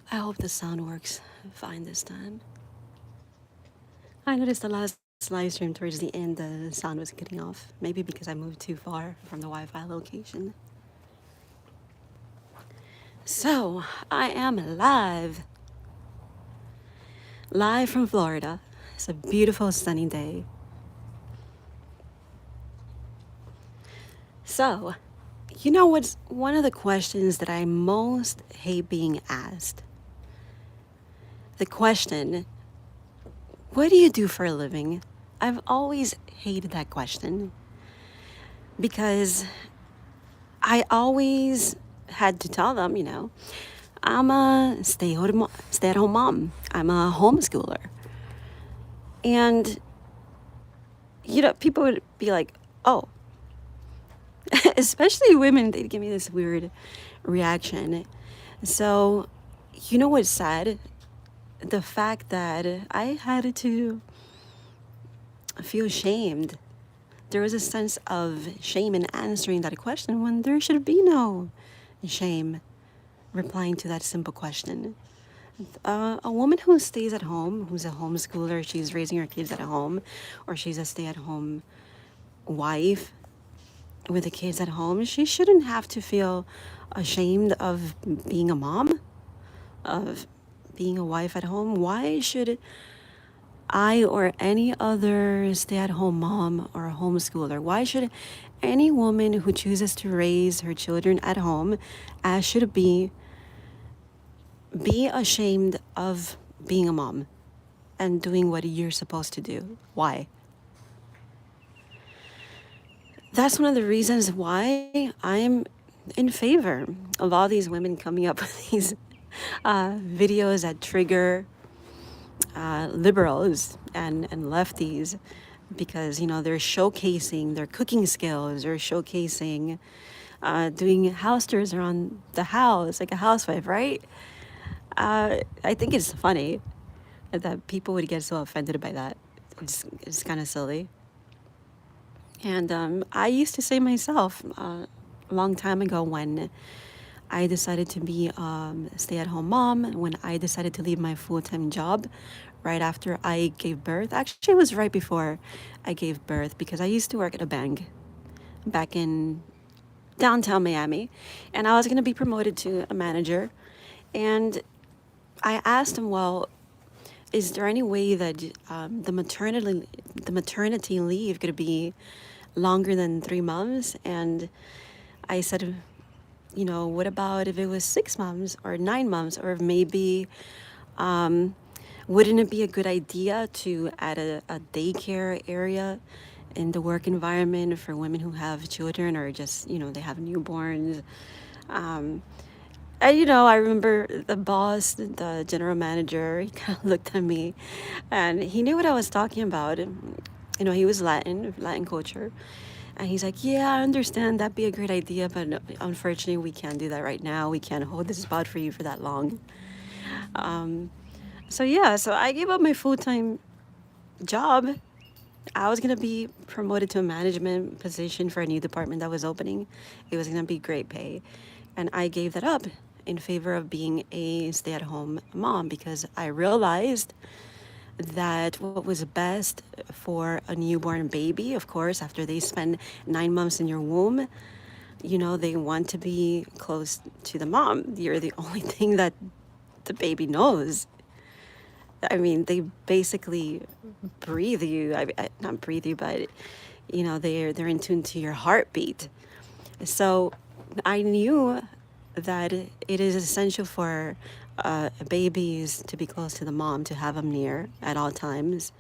I hope the sound works fine this time. I noticed the last live stream towards the end, the sound was getting off. Maybe because I moved too far from the Wi Fi location. So, I am live from Florida. It's a beautiful sunny day. So, you know what's one of the questions that I most hate being asked? The question, what do you do for a living? I've always hated that question because I always had to tell them, I'm a stay at home mom. I'm a homeschooler. And, people would be like, oh, especially women, they'd give me this weird reaction. So, you know what's sad? The fact that I had to feel shamed. There was a sense of shame in answering that question when there should be no shame replying to that simple question. A woman who stays at home, who's a homeschooler, she's raising her kids at home, or she's a stay at home wife with the kids at home, she shouldn't have to feel ashamed of being a mom, of being a wife at home. Why should I or any other stay at home mom or homeschooler, why should any woman who chooses to raise her children at home, as should be ashamed of being a mom and doing what you're supposed to do? Why? That's one of the reasons why I'm in favor of all these women coming up with these videos that trigger liberals and lefties because they're showcasing their cooking skills or showcasing doing house chores around the house like a housewife, right? I think it's funny that people would get so offended by that. It's kind of silly. And I used to say myself a long time ago when I decided to be a stay at home mom, when I decided to leave my full time job right after I gave birth. Actually, it was right before I gave birth because I used to work at a bank back in downtown Miami, and I was going to be promoted to a manager. And I asked him, well, is there any way that the maternity leave could be longer than 3 months? And I said, what about if it was 6 months or 9 months, or maybe wouldn't it be a good idea to add a daycare area in the work environment for women who have children or just, they have newborns? Um, and, I remember the boss, the general manager, he kind of looked at me and he knew what I was talking about. He was Latin culture. And he's like, yeah, I understand that'd be a great idea, but no, unfortunately, we can't do that right now. We can't hold this spot for you for that long. Um, so yeah, so I gave up my full-time job. I was gonna be promoted to a management position for a new department that was opening. It was gonna be great pay, and I gave that up in favor of being a stay-at-home mom because I realized that what was best for a newborn baby, of course, after they spend 9 months in your womb, they want to be close to the mom. You're the only thing that the baby knows. I mean, they basically breathe you. Not breathe you, but they're in tune to your heartbeat. So I knew that it is essential for babies to be close to the mom, to have them near at all times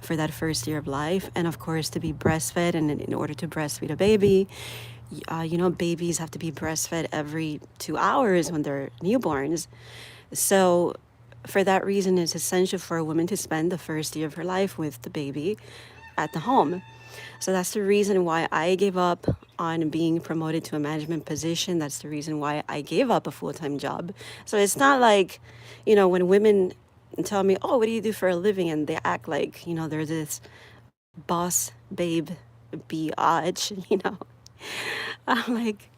for that first year of life, and of course to be breastfed. And in order to breastfeed a baby, babies have to be breastfed every 2 hours when they're newborns. So for that reason, it's essential for a woman to spend the first year of her life with the baby at the home. So that's the reason why I gave up on being promoted to a management position. That's the reason why I gave up a full time job. So it's not like, when women tell me, oh, what do you do for a living? And they act like, they're this boss babe biatch, I'm like,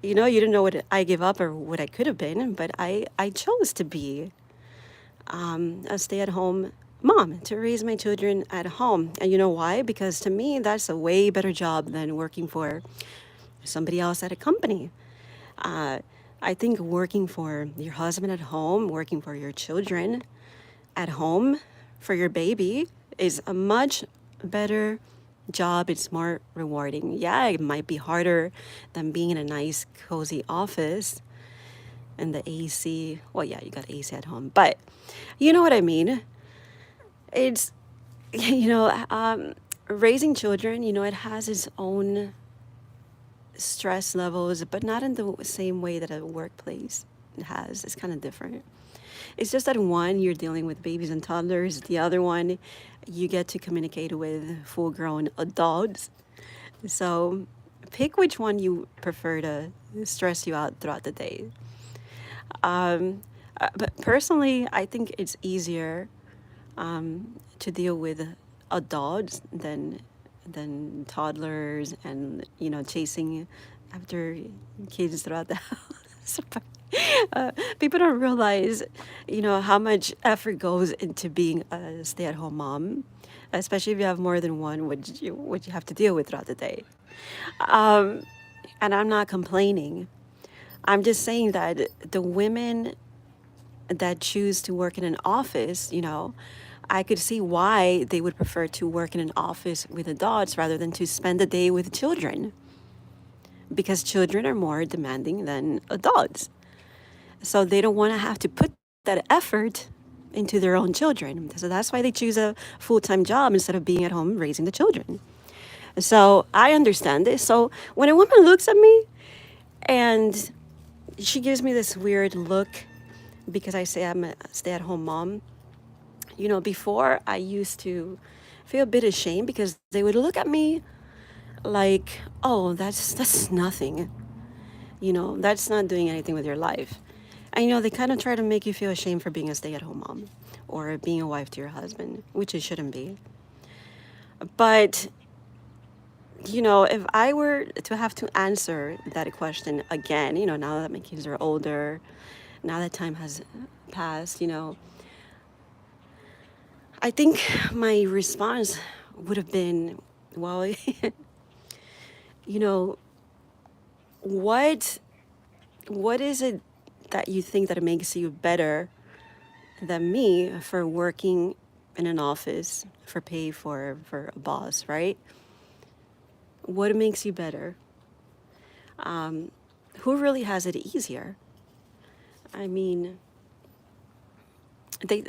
You didn't know what I gave up or what I could have been, but I chose to be a stay at home mom, to raise my children at home. And you know why? Because to me, that's a way better job than working for somebody else at a company. Uh, I think working for your husband at home, working for your children at home, for your baby, is a much better job. It's more rewarding. Yeah, it might be harder than being in a nice, cozy office and the AC. Well, yeah, you got AC at home, but you know what I mean. It's, you know, raising children, it has its own stress levels, but not in the same way that a workplace has. It's kind of different. It's just that one, you're dealing with babies and toddlers. The other one, you get to communicate with full grown adults. So pick which one you prefer to stress you out throughout the day. Um, but personally, I think it's easier to deal with adults than toddlers and chasing after kids throughout the house. People don't realize how much effort goes into being a stay-at-home mom, especially if you have more than one, which you have to deal with throughout the day. um, and I'm not complaining. I'm just saying that the women that choose to work in an office, I could see why they would prefer to work in an office with adults rather than to spend the day with children, because children are more demanding than adults. So they don't want to have to put that effort into their own children. So that's why they choose a full time job instead of being at home raising the children. So I understand this. So when a woman looks at me and she gives me this weird look because I say I'm a stay at home mom, before I used to feel a bit ashamed because they would look at me like, oh, that's nothing. That's not doing anything with your life. And they kind of try to make you feel ashamed for being a stay-at-home mom or being a wife to your husband, which it shouldn't be. But if I were to have to answer that question again, now that my kids are older, now that time has passed, I think my response would have been, well, you know, what what is it that you think that it makes you better than me for working in an office for pay for a boss, right? What makes you better? Um, who really has it easier? I mean, they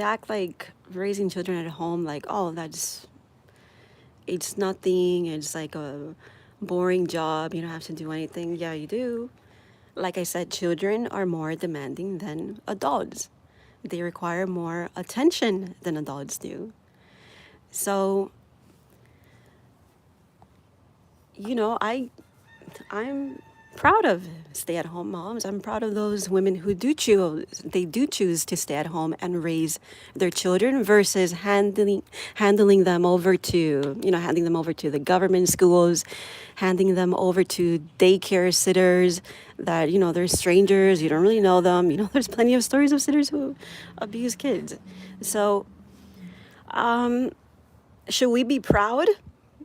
act like raising children at home, like, oh, it's nothing. It's like a boring job. You don't have to do anything. Yeah, you do. Like I said, children are more demanding than adults. They require more attention than adults do. So, I'm proud of stay-at-home moms. I'm proud of those women who do choose to stay at home and raise their children versus handling them over to, handing them over to the government schools, handing them over to daycare sitters that, they're strangers, you don't really know them. There's plenty of stories of sitters who abuse kids. So, should we be proud?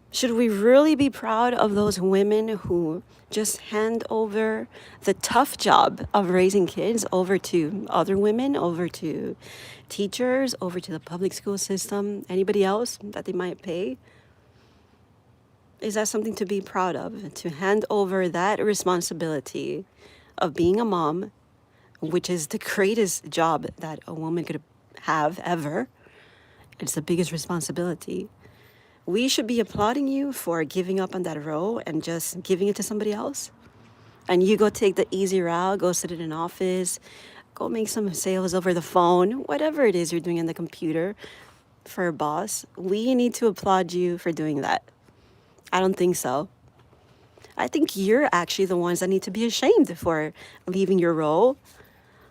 Should we really be proud of those women who just hand over the tough job of raising kids over to other women, over to teachers, over to the public school system, anybody else that they might pay? Is that something to be proud of? To hand over that responsibility of being a mom, which is the greatest job that a woman could have ever. It's the biggest responsibility. We should be applauding you for giving up on that role and just giving it to somebody else. And you go take the easy route, go sit in an office, go make some sales over the phone, whatever it is you're doing on the computer for a boss. We need to applaud you for doing that. I don't think so. I think you're actually the ones that need to be ashamed for leaving your role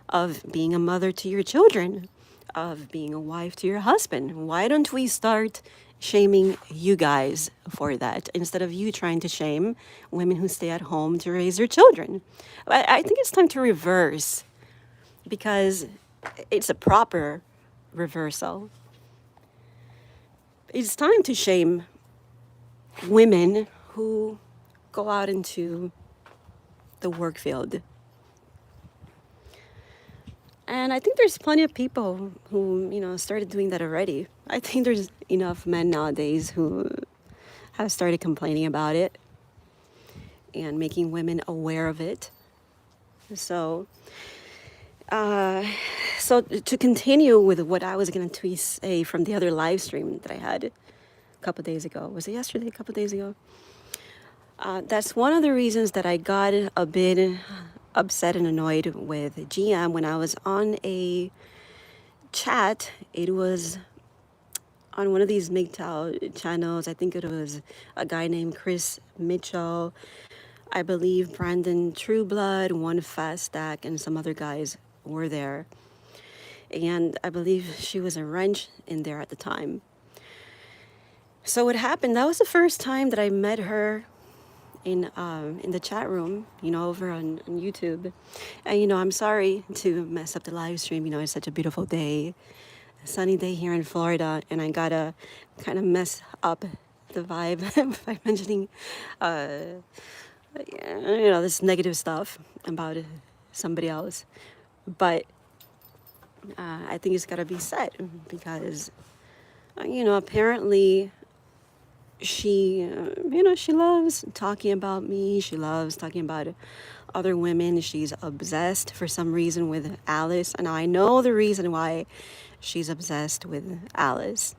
of being a mother to your children of being a wife to your husband. Why don't we start shaming you guys for that instead of you trying to shame women who stay at home to raise their children? I think it's time to reverse because it's a proper reversal. It's time to shame women who go out into the work field. And I think there's plenty of people who, started doing that already. I think there's enough men nowadays who have started complaining about it and making women aware of it. So, uh, so to continue with what I was going to say from the other live stream that I had a couple days ago, was it yesterday? A couple days ago? That's one of the reasons that I got a bit upset and annoyed with GM when I was on a chat. It was on one of these MGTOW channels. I think it was a guy named Chris Mitchell. I believe Brandon Trueblood, One Fast Stack, and some other guys were there. And I believe she was a wrench in there at the time. So what happened, that was the first time that I met her in the chat room, over on YouTube. And I'm sorry to mess up the live stream. It's such a beautiful day, a sunny day here in Florida, and I gotta kind of mess up the vibe by mentioning, this negative stuff about somebody else. But I think it's gotta be said because, apparently she she loves talking about me. She loves talking about other women. She's obsessed for some reason with Alice, and I know the reason why she's obsessed with Alice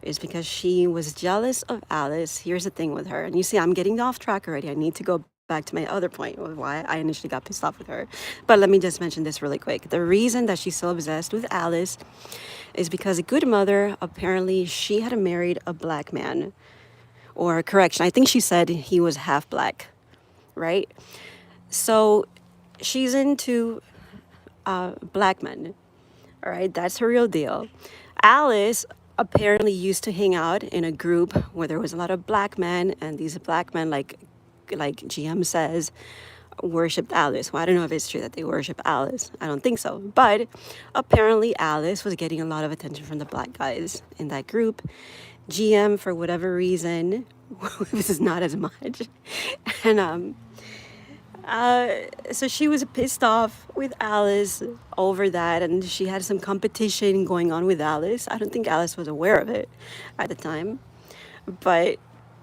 is because she was jealous of Alice. Here's the thing with her, and you see I'm getting off track already. I need to go back to my other point of why I initially got pissed off with her. But let me just mention this really quick. The reason that she's so obsessed with Alice is because a good mother, apparently she had married a black man. Or correction, I think she said he was half black, right? So she's into black men, all right? That's her real deal. Alice apparently used to hang out in a group where there was a lot of black men, and these black men, like GM says, worshipped Alice. Well, I don't know if it's true that they worship Alice. I don't think so. But apparently Alice was getting a lot of attention from the black guys in that group. GM, for whatever reason, this is not as much. And so she was pissed off with Alice over that, and she had some competition going on with Alice. I don't think Alice was aware of it at the time. But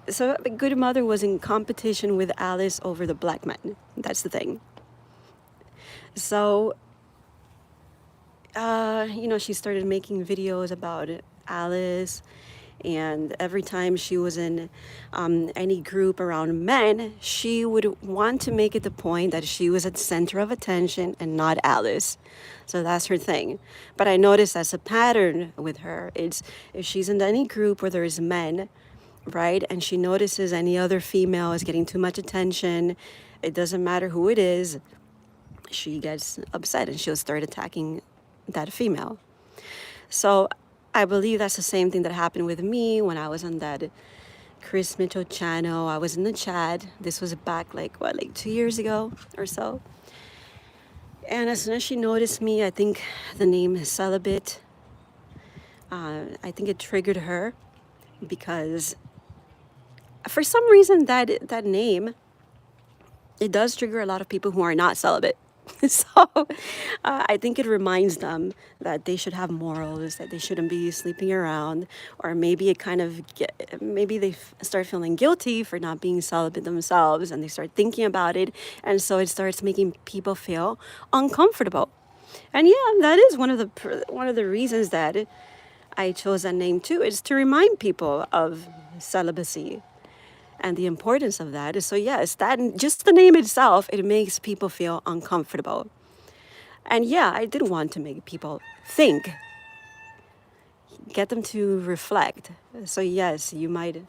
so the good mother was in competition with Alice over the black men. That's the thing. So, she started making videos about Alice. And every time she was in any group around men, she would want to make it the point that she was at the center of attention and not Alice. So that's her thing. But I noticed that's a pattern with her. It's if she's in any group where there's men, right, and she notices any other female is getting too much attention, it doesn't matter who it is, she gets upset and she'll start attacking that female. So I believe that's the same thing that happened with me when I was on that Chris Mitchell channel. I was in the chat. This was back like 2 years ago or so. And as soon as she noticed me, I think the name Celibate, I think it triggered her because for some reason that name, it does trigger a lot of people who are not celibate. So I think it reminds them that they should have morals, that they shouldn't be sleeping around, or maybe it kind of maybe they start feeling guilty for not being celibate themselves, and they start thinking about it, and so it starts making people feel uncomfortable. And yeah, that is one of the reasons that I chose that name too, is to remind people of celibacy and the importance of that. So yes, that just the name itself, it makes people feel uncomfortable. And yeah, I did want to make people think, get them to reflect. So yes, you might,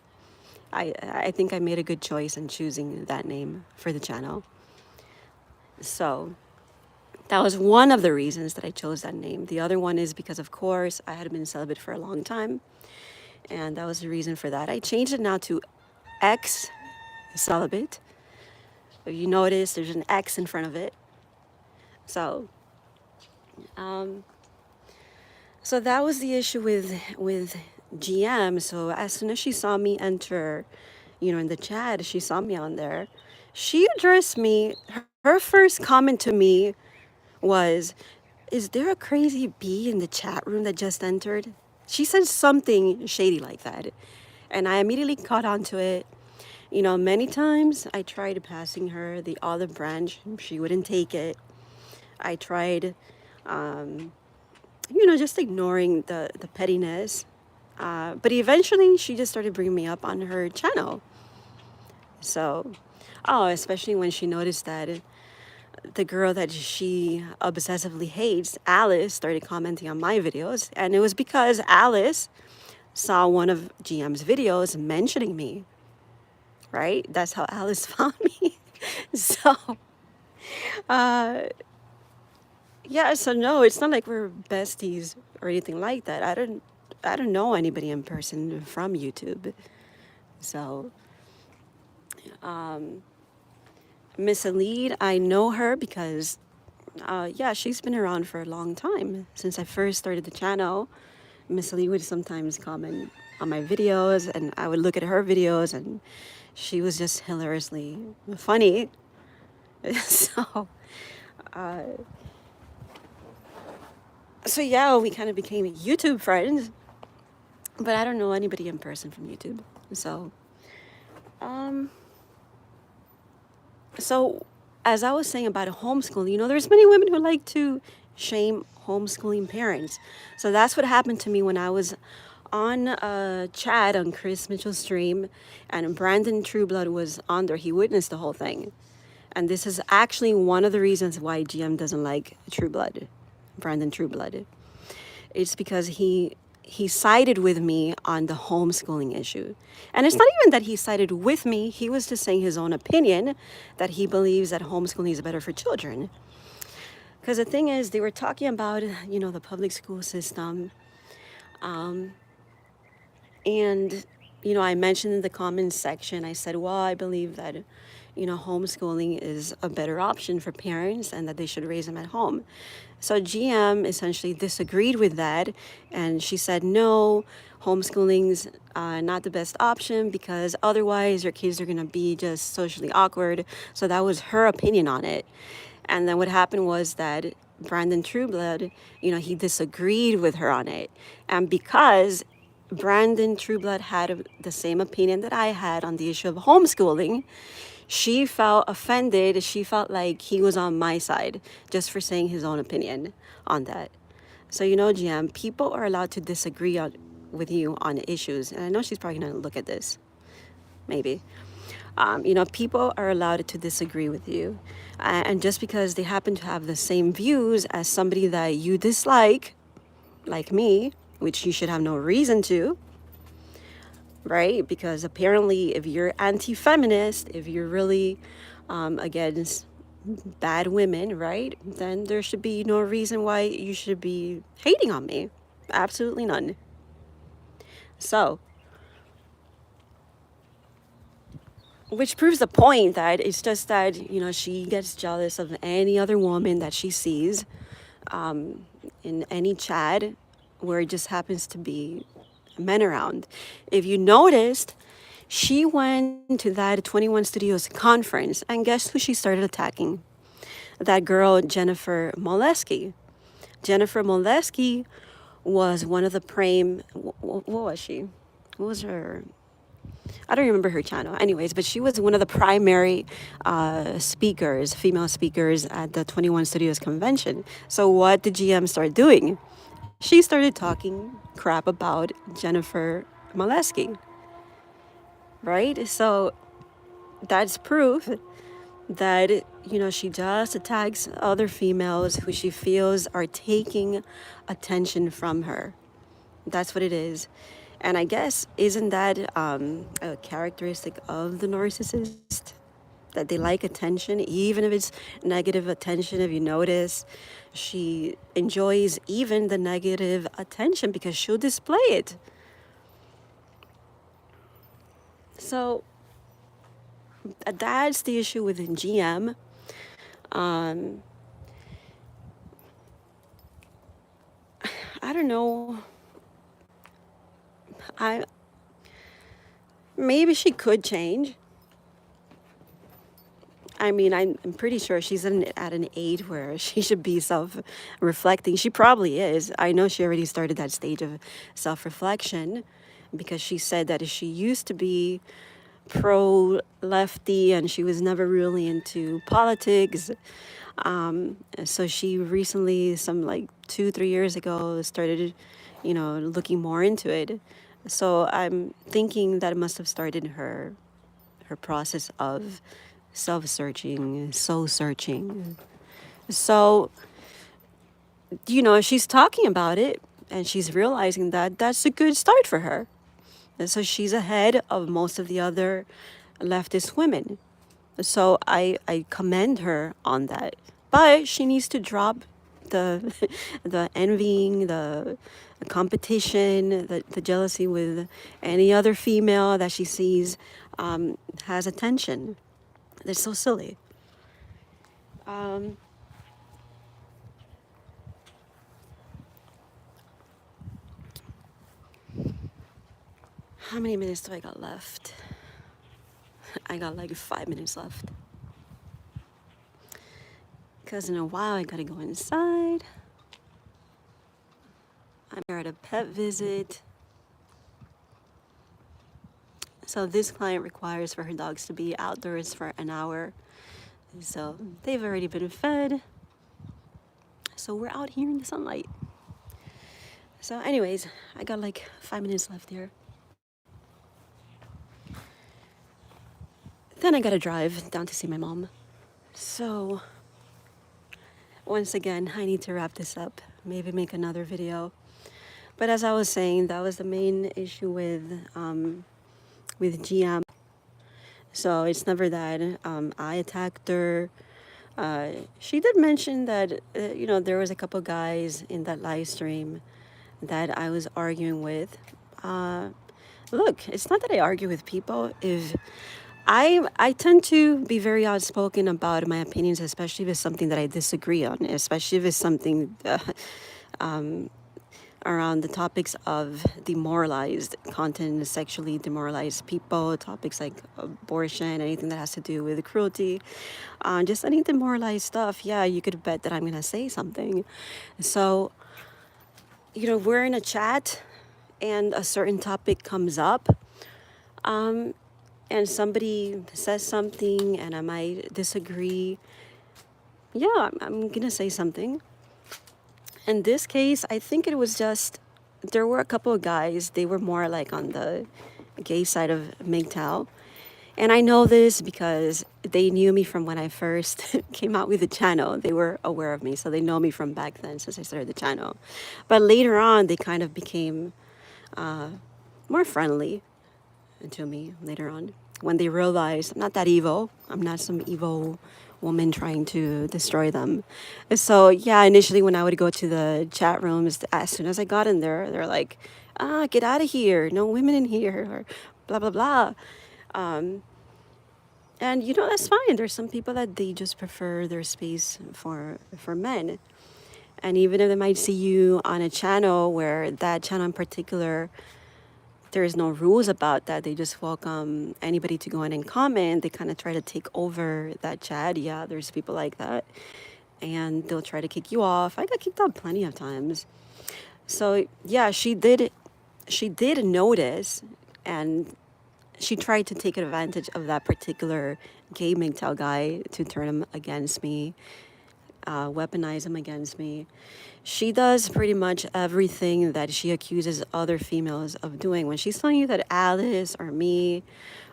I think I made a good choice in choosing that name for the channel. So That was one of the reasons that I chose that name. The other one is because, of course, I had been celibate for a long time, and that was the reason for that. I changed it now to ex celibate. If you notice, there's an X in front of it. So, um, so that was the issue with GM. So as soon as she saw me enter, in the chat, she saw me on there. She addressed me. Her first comment to me was, "Is there a crazy bee in the chat room that just entered?" She said something shady like that, and I immediately caught on to it. Many times I tried passing her the olive branch. She wouldn't take it. I tried, just ignoring the pettiness. But eventually, she just started bringing me up on her channel. So, oh, especially when she noticed that the girl that she obsessively hates, Alice, started commenting on my videos. And it was because Alice saw one of GM's videos mentioning me, right? That's how Alice found me. So, uh, yeah, so no, it's not like we're besties or anything like that. I don't know anybody in person from YouTube. So, Miss Elite, I know her because yeah, she's been around for a long time. Since I first started the channel, Miss Elite would sometimes comment on my videos and I would look at her videos and she was just hilariously funny. So, uh, so yeah, we kind of became YouTube friends, but I don't know anybody in person from YouTube. So, um, so as I was saying about homeschooling, there's many women who like to shame homeschooling parents. So that's what happened to me when I was on a chat on Chris Mitchell's stream, and Brandon Trueblood was on there. He witnessed the whole thing. And this is actually one of the reasons why GM doesn't like Trueblood, Brandon Trueblood. It's because he sided with me on the homeschooling issue. And it's not even that he sided with me, he was just saying his own opinion that he believes that homeschooling is better for children. Because the thing is, they were talking about, the public school system. And, I mentioned in the comments section, I said, well, I believe that, homeschooling is a better option for parents and that they should raise them at home. So GM essentially disagreed with that. And she said, no, homeschooling's not the best option because otherwise your kids are going to be just socially awkward. So that was her opinion on it. And then what happened was that Brandon Trueblood, he disagreed with her on it. And because Brandon Trueblood had the same opinion that I had on the issue of homeschooling, she felt offended. She felt like he was on my side just for saying his own opinion on that. So, GM, people are allowed to disagree with you on issues. And I know she's probably going to look at this, maybe. People are allowed to disagree with you. And just because they happen to have the same views as somebody that you dislike, like me, which you should have no reason to, right? Because apparently, if you're anti-feminist, if you're really against bad women, right, then there should be no reason why you should be hating on me. Absolutely none. So, which proves the point that it's just that, she gets jealous of any other woman that she sees in any chat where it just happens to be men around. If you noticed, she went to that 21 Studios conference, and guess who she started attacking? That girl, Jennifer Molesky. Jennifer Molesky was one of the what was she? What was her? I don't remember her channel. Anyways, but she was one of the primary speakers, female speakers at the 21 Studios convention. So what did GM start doing? She started talking crap about Jennifer Molesky, right? So that's proof that, she just attacks other females who she feels are taking attention from her. That's what it is. And I guess, isn't that a characteristic of the narcissist? that they like attention, even if it's negative attention. If you notice, she enjoys even the negative attention because she'll display it. So that's the issue with GM. Um, I don't know. I maybe she could change. I mean, I'm pretty sure she's at an age where she should be self reflecting. She probably is. I know she already started that stage of self reflection because she said that she used to be pro lefty and she was never really into politics. So she recently, some like 2, 3 years ago, started, looking more into it. So I'm thinking that it must have started her process of self searching, soul searching. So, she's talking about it and she's realizing that that's a good start for her. And so she's ahead of most of the other leftist women. So I commend her on that. But she needs to drop the the envying, the competition, the jealousy with any other female that she sees has attention. They're so silly. Um, how many minutes do I got left? I got like 5 minutes left. Because in a while I gotta go inside. I'm here at a pet visit. So this client requires for her dogs to be outdoors for an hour. So they've already been fed. So we're out here in the sunlight. So anyways, I got like 5 minutes left here. Then I gotta drive down to see my mom. So once again, I need to wrap this up. Maybe make another video. But as I was saying, that was the main issue with GM. So it's never that I attacked her. She did mention that there was a couple guys in that live stream that I was arguing with. Look, it's not that I argue with people. If I tend to be very outspoken about my opinions, especially if it's something that I disagree on, especially if it's something around the topics of demoralized content, sexually demoralized people, topics like abortion, anything that has to do with cruelty, just any demoralized stuff. Yeah, you could bet that I'm gonna say something. So, we're in a chat and a certain topic comes up. And somebody says something and I might disagree, yeah, I'm gonna say something. In this case, I think it was just, there were a couple of guys, they were more like on the gay side of MGTOW. And I know this because they knew me from when I first came out with the channel. They were aware of me, so they know me from back then since I started the channel. But later on, they kind of became more friendly to me later on when they realized I'm not that evil. I'm not some evil woman trying to destroy them. And so, yeah, initially when I would go to the chat rooms, as soon as I got in there, they're like, get out of here. No women in here, or blah, blah, blah. And, that's fine. There's some people that they just prefer their space for men. And even if they might see you on a channel where that channel in particular, there is no rules about that. They just welcome anybody to go in and comment. They kind of try to take over that chat. Yeah, there's people like that. And they'll try to kick you off. I got kicked out plenty of times. So yeah, she did notice, and she tried to take advantage of that particular gay MGTOW guy to turn him against me, weaponize him against me. She does pretty much everything that she accuses other females of doing. When she's telling you that Alice or me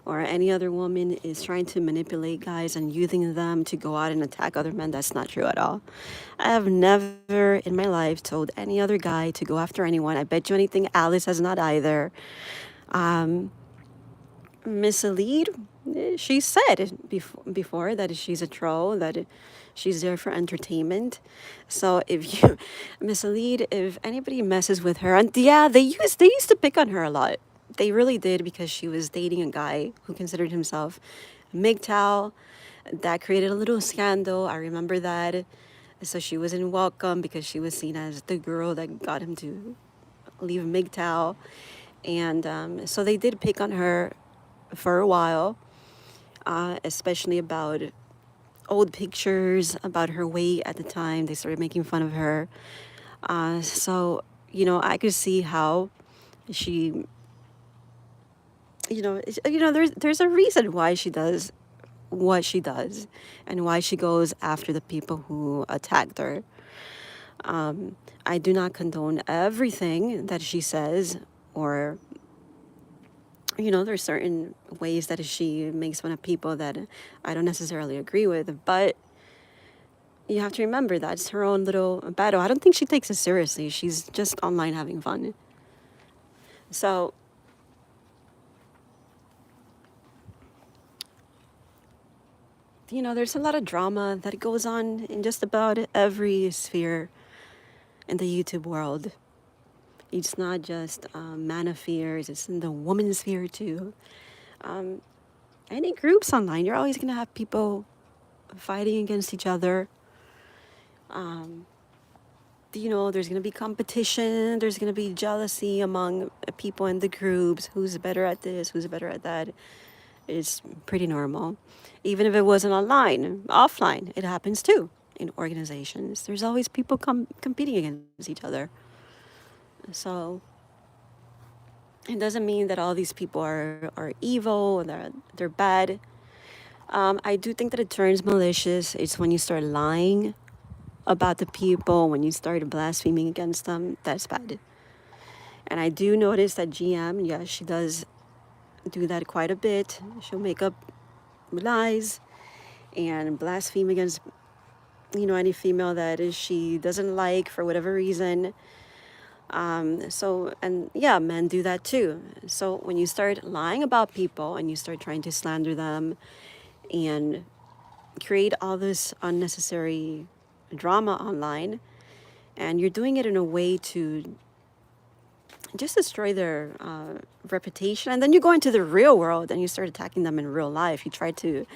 or any other woman is trying to manipulate guys and using them to go out and attack other men, that's not true at all. I have never in my life told any other guy to go after anyone. I bet you anything Alice has not either. Mislead? She said before that she's a troll, that she's there for entertainment. So if you mislead, if anybody messes with her, and yeah, they used to pick on her a lot. They really did, because she was dating a guy who considered himself MGTOW. That created a little scandal. I remember that. So she wasn't welcome because she was seen as the girl that got him to leave MGTOW. And so they did pick on her for a while, especially about old pictures, about her weight at the time. They started making fun of her. So, I could see how she, there's a reason why she does what she does, and why she goes after the people who attacked her. I do not condone everything that she says, or there's certain ways that she makes fun of people that I don't necessarily agree with, but you have to remember that's her own little battle. I don't think she takes it seriously. She's just online having fun. So, there's a lot of drama that goes on in just about every sphere in the YouTube world. It's not just man affairs, it's in the woman sphere too. Um, any groups online, you're always going to have people fighting against each other. Um, there's going to be competition, there's going to be jealousy among people in the groups. Who's better at this, who's better at that? It's pretty normal. Even if it wasn't online, offline, it happens too in organizations. There's always people competing against each other. So it doesn't mean that all these people are evil or they're bad. I do think that it turns malicious. It's when you start lying about the people, when you start blaspheming against them. That's bad. And I do notice that GM, yeah, she does do that quite a bit. She'll make up lies and blaspheme against any female that she doesn't like for whatever reason. And yeah, men do that too. So when you start lying about people and you start trying to slander them and create all this unnecessary drama online, and you're doing it in a way to just destroy their reputation, and then you go into the real world and you start attacking them in real life. You try to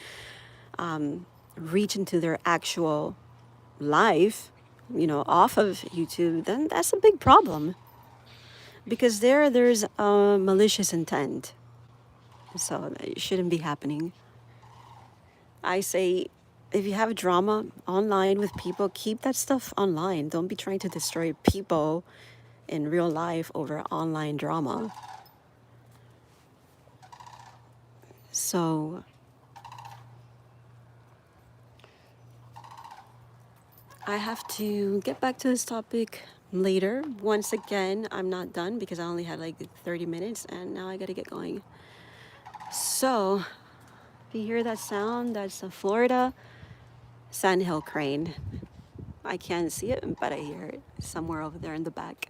reach into their actual life, off of YouTube, then that's a big problem, because there's a malicious intent. So it shouldn't be happening. I say, if you have drama online with people, keep that stuff online. Don't be trying to destroy people in real life over online drama. So I have to get back to this topic later. Once again, I'm not done because I only had like 30 minutes and now I gotta get going. So, if you hear that sound, that's a Florida sandhill crane. I can't see it, but I hear it somewhere over there in the back.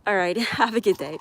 All right, have a good day.